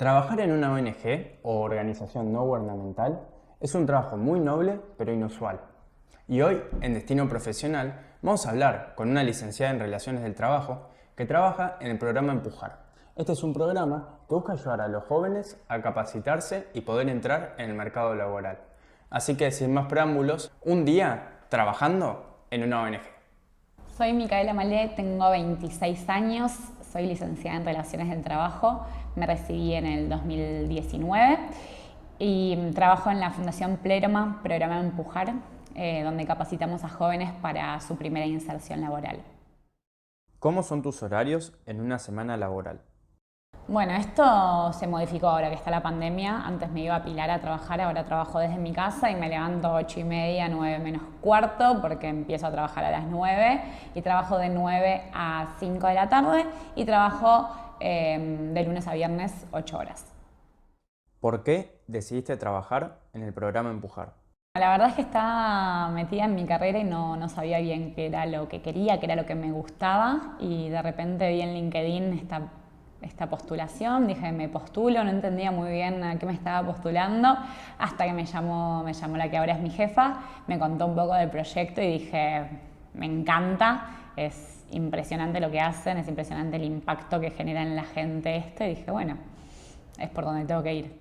Trabajar en una ONG o organización no gubernamental es un trabajo muy noble pero inusual. Y hoy, en Destino Profesional, vamos a hablar con una licenciada en Relaciones del Trabajo que trabaja en el programa Empujar. Este es un programa que busca ayudar a los jóvenes a capacitarse y poder entrar en el mercado laboral. Así que, sin más preámbulos, un día trabajando en una ONG. Soy Micaela Malé, tengo 26 años, soy licenciada en Relaciones del Trabajo, me recibí en el 2019 y trabajo en la Fundación Pleroma, programa Empujar, donde capacitamos a jóvenes para su primera inserción laboral. ¿Cómo son tus horarios en una semana laboral? Bueno, esto se modificó ahora que está la pandemia. Antes me iba a Pilar a trabajar, ahora trabajo desde mi casa y me levanto 8:30, 9 menos cuarto, porque empiezo a trabajar a las 9 y trabajo de 9 a 5 de la tarde y trabajo de lunes a viernes 8 horas. ¿Por qué decidiste trabajar en el programa Empujar? La verdad es que estaba metida en mi carrera y no sabía bien qué era lo que quería, qué era lo que me gustaba, y de repente vi en LinkedIn esta postulación, dije me postulo, no entendía muy bien a qué me estaba postulando, hasta que me llamó la que ahora es mi jefa, me contó un poco del proyecto y dije me encanta, es impresionante lo que hacen, es impresionante el impacto que genera en la gente esto, y dije bueno, es por donde tengo que ir.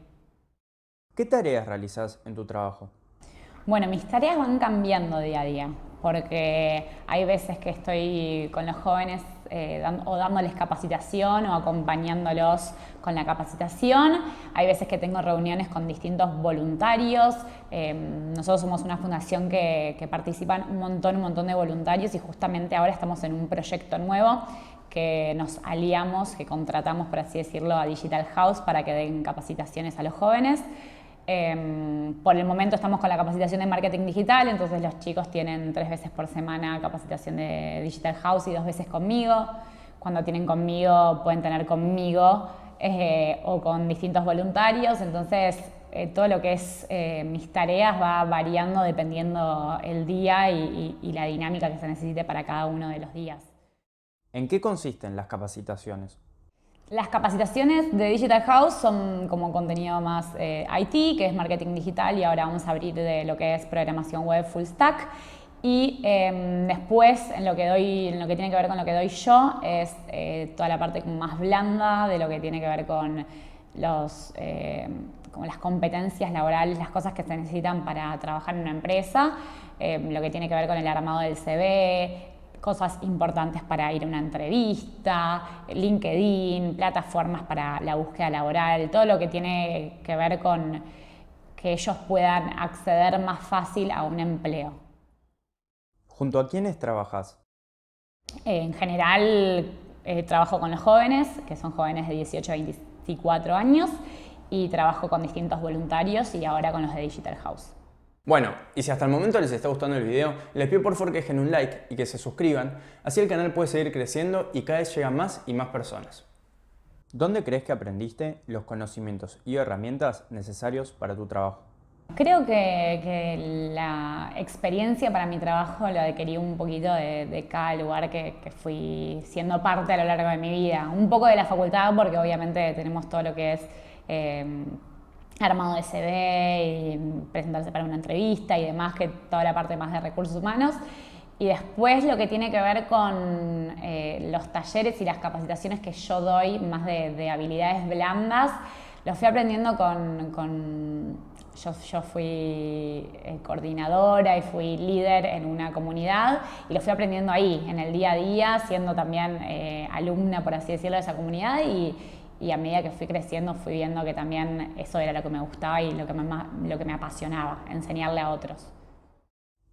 ¿Qué tareas realizas en tu trabajo? Bueno, mis tareas van cambiando día a día, porque hay veces que estoy con los jóvenes o dándoles capacitación o acompañándolos con la capacitación. Hay veces que tengo reuniones con distintos voluntarios. Nosotros somos una fundación que participan un montón de voluntarios, y justamente ahora estamos en un proyecto nuevo que nos aliamos, que contratamos, por así decirlo, a Digital House para que den capacitaciones a los jóvenes. Por el momento estamos con la capacitación de marketing digital, entonces los chicos tienen 3 veces por semana capacitación de Digital House y 2 veces conmigo. Cuando tienen conmigo pueden tener conmigo o con distintos voluntarios, entonces todo lo que es mis tareas va variando dependiendo el día y la dinámica que se necesite para cada uno de los días. ¿En qué consisten las capacitaciones? Las capacitaciones de Digital House son como contenido más IT, que es marketing digital, y ahora vamos a abrir de lo que es programación web full stack. Y después, en lo que tiene que ver con lo que doy yo, es toda la parte más blanda de lo que tiene que ver con como las competencias laborales, las cosas que se necesitan para trabajar en una empresa, lo que tiene que ver con el armado del CV, cosas importantes para ir a una entrevista, LinkedIn, plataformas para la búsqueda laboral, todo lo que tiene que ver con que ellos puedan acceder más fácil a un empleo. ¿Junto a quiénes trabajas? En general trabajo con los jóvenes, que son jóvenes de 18 a 24 años, y trabajo con distintos voluntarios y ahora con los de Digital House. Bueno, y si hasta el momento les está gustando el video, les pido por favor que dejen un like y que se suscriban, así el canal puede seguir creciendo y cada vez llega más y más personas. ¿Dónde crees que aprendiste los conocimientos y herramientas necesarios para tu trabajo? Creo que la experiencia para mi trabajo lo adquirí un poquito de cada lugar que fui siendo parte a lo largo de mi vida. Un poco de la facultad, porque obviamente tenemos todo lo que es armado de CV y presentarse para una entrevista y demás, que toda la parte más de recursos humanos. Y después lo que tiene que ver con los talleres y las capacitaciones que yo doy, más de habilidades blandas, los fui aprendiendo yo fui coordinadora y fui líder en una comunidad, y lo fui aprendiendo ahí, en el día a día, siendo también alumna, por así decirlo, de esa comunidad, y a medida que fui creciendo fui viendo que también eso era lo que me gustaba y lo que me apasionaba, enseñarle a otros.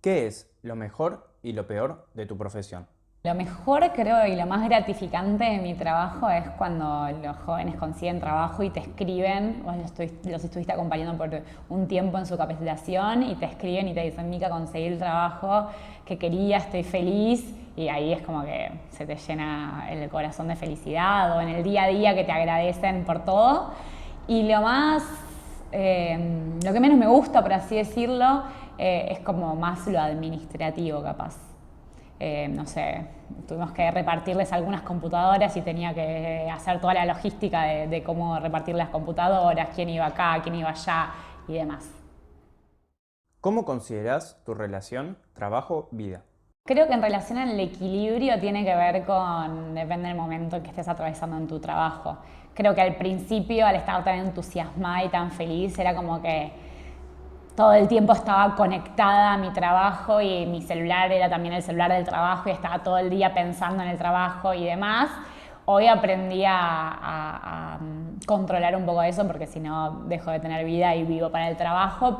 ¿Qué es lo mejor y lo peor de tu profesión? Lo mejor, creo, y lo más gratificante de mi trabajo es cuando los jóvenes consiguen trabajo y te escriben, vos los estuviste acompañando por un tiempo en su capacitación y te escriben y te dicen: Mica, conseguí el trabajo que quería, estoy feliz, y ahí es como que se te llena el corazón de felicidad, o en el día a día que te agradecen por todo. Y lo que menos me gusta, por así decirlo, es como más lo administrativo, capaz. no sé, tuvimos que repartirles algunas computadoras y tenía que hacer toda la logística de cómo repartir las computadoras, quién iba acá, quién iba allá y demás. ¿Cómo consideras tu relación trabajo-vida? Creo que en relación al equilibrio tiene que ver con, depende del momento que estés atravesando en tu trabajo. Creo que al principio, al estar tan entusiasmada y tan feliz, era como que todo el tiempo estaba conectada a mi trabajo y mi celular era también el celular del trabajo y estaba todo el día pensando en el trabajo y demás. Hoy aprendí a controlar un poco eso porque si no dejo de tener vida y vivo para el trabajo,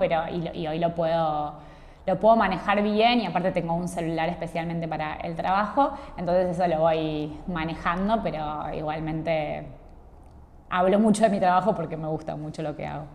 y hoy lo puedo manejar bien y aparte tengo un celular especialmente para el trabajo, entonces eso lo voy manejando, pero igualmente hablo mucho de mi trabajo porque me gusta mucho lo que hago.